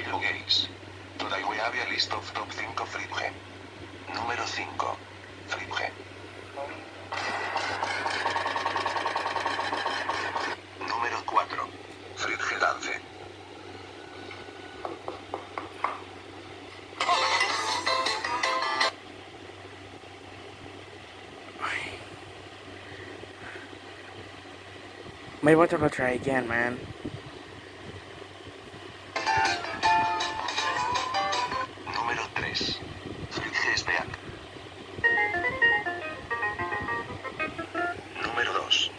juguéis. Today we have a list of top 5 Fridge. Número 5. Fridge. Número 4. Fridge Dance. May want to go try again, man. Número 3. Fridge Has BSOD. Número 2.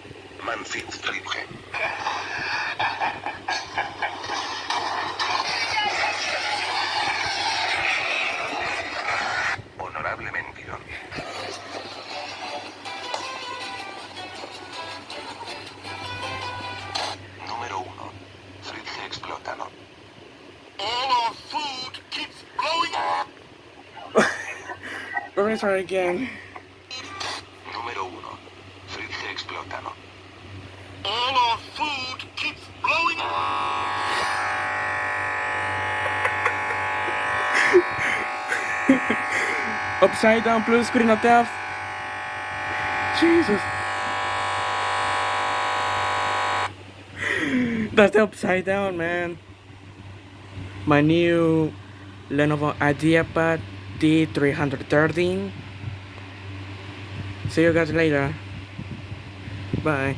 Manfred Fridge. Honorable mención. Número 1. Fridge Explótalo. All our food keeps blowing up. We're gonna try again. Número 1. Fridge Explótalo. All our food keeps blowing up. Upside down blue screen of death. Jesus. That's the upside down, man. My new Lenovo Ideapad D330. See you guys later. Bye.